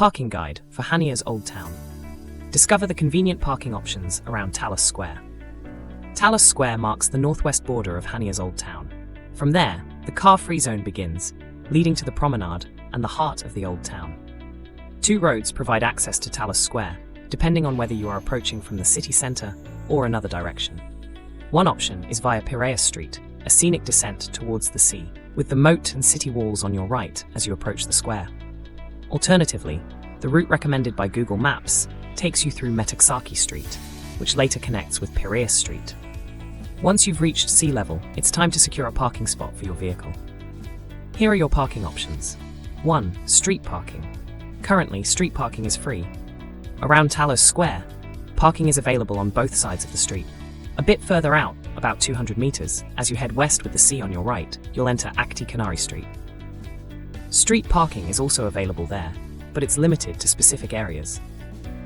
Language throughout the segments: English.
Parking Guide for Chania's Old Town. Discover the convenient parking options around Talos Square. Talos Square marks the northwest border of Chania's Old Town. From there, the car-free zone begins, leading to the promenade and the heart of the Old Town. Two roads provide access to Talos Square, depending on whether you are approaching from the city centre or another direction. One option is via Piraeus Street, a scenic descent towards the sea, with the moat and city walls on your right as you approach the square. Alternatively, the route recommended by Google Maps takes you through Metaxaki Street, which later connects with Piraeus Street. Once you've reached sea level, it's time to secure a parking spot for your vehicle. Here are your parking options. 1. Street parking. Currently, street parking is free. Around Talos Square, parking is available on both sides of the street. A bit further out, about 200 meters, as you head west with the sea on your right, you'll enter Akti Kanari Street. Street parking is also available there, but it's limited to specific areas.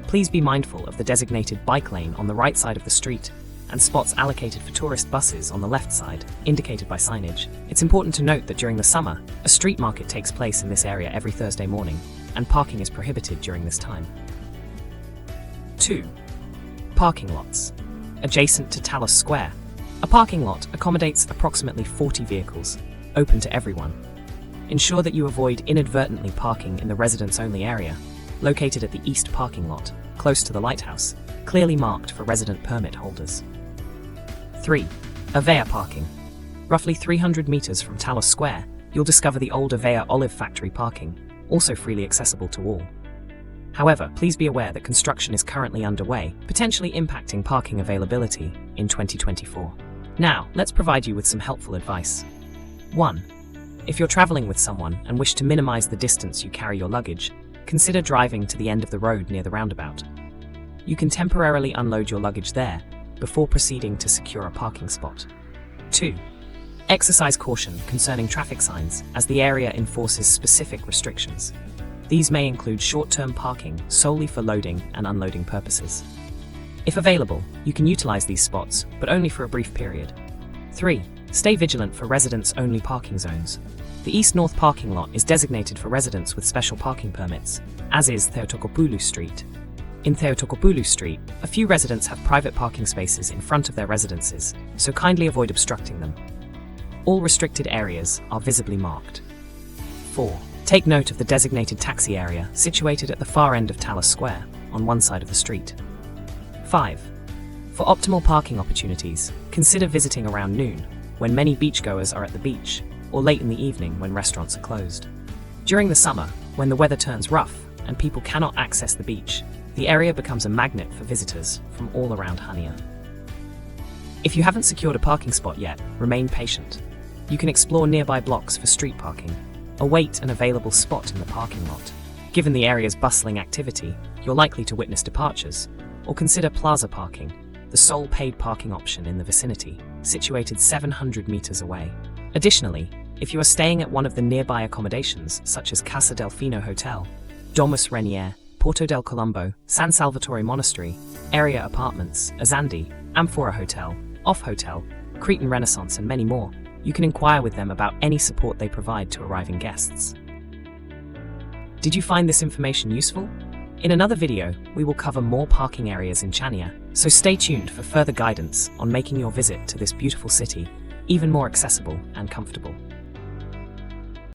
Please be mindful of the designated bike lane on the right side of the street and spots allocated for tourist buses on the left side, indicated by signage. It's important to note that during the summer, a street market takes place in this area every Thursday morning, and parking is prohibited during this time. 2. Parking lots. Adjacent to Talos Square, a parking lot accommodates approximately 40 vehicles, open to everyone. Ensure that you avoid inadvertently parking in the residents-only area, located at the east parking lot, close to the lighthouse, clearly marked for resident permit holders. 3. Avea parking. Roughly 300 meters from Talos Square, you'll discover the old Avea olive factory parking, also freely accessible to all. However, please be aware that construction is currently underway, potentially impacting parking availability in 2024. Now, let's provide you with some helpful advice. 1. If you're traveling with someone and wish to minimize the distance you carry your luggage, consider driving to the end of the road near the roundabout. You can temporarily unload your luggage there before proceeding to secure a parking spot. 2. Exercise caution concerning traffic signs, as the area enforces specific restrictions. These may include short-term parking solely for loading and unloading purposes. If available, you can utilize these spots, but only for a brief period. 3. Stay vigilant for residents-only parking zones. The east-north parking lot is designated for residents with special parking permits, as is Theotokopoulos Street. In Theotokopoulos Street, a few residents have private parking spaces in front of their residences, so kindly avoid obstructing them. All restricted areas are visibly marked. 4. Take note of the designated taxi area situated at the far end of Talos Square, on one side of the street. 5. For optimal parking opportunities, consider visiting around noon, when many beachgoers are at the beach, or late in the evening when restaurants are closed. During the summer, when the weather turns rough and people cannot access the beach, the area becomes a magnet for visitors from all around Chania. If you haven't secured a parking spot yet, remain patient. You can explore nearby blocks for street parking, await an available spot in the parking lot. Given the area's bustling activity, you're likely to witness departures, or consider plaza parking, the sole paid parking option in the vicinity, situated 700 meters away. Additionally, if you are staying at one of the nearby accommodations, such as Casa Delfino Hotel, Domus Renier, Porto del Colombo, San Salvatore Monastery, Area Apartments, Azandi, Amphora Hotel, Off Hotel, Cretan Renaissance, and many more, you can inquire with them about any support they provide to arriving guests. Did you find this information useful? In another video, we will cover more parking areas in Chania, so stay tuned for further guidance on making your visit to this beautiful city even more accessible and comfortable.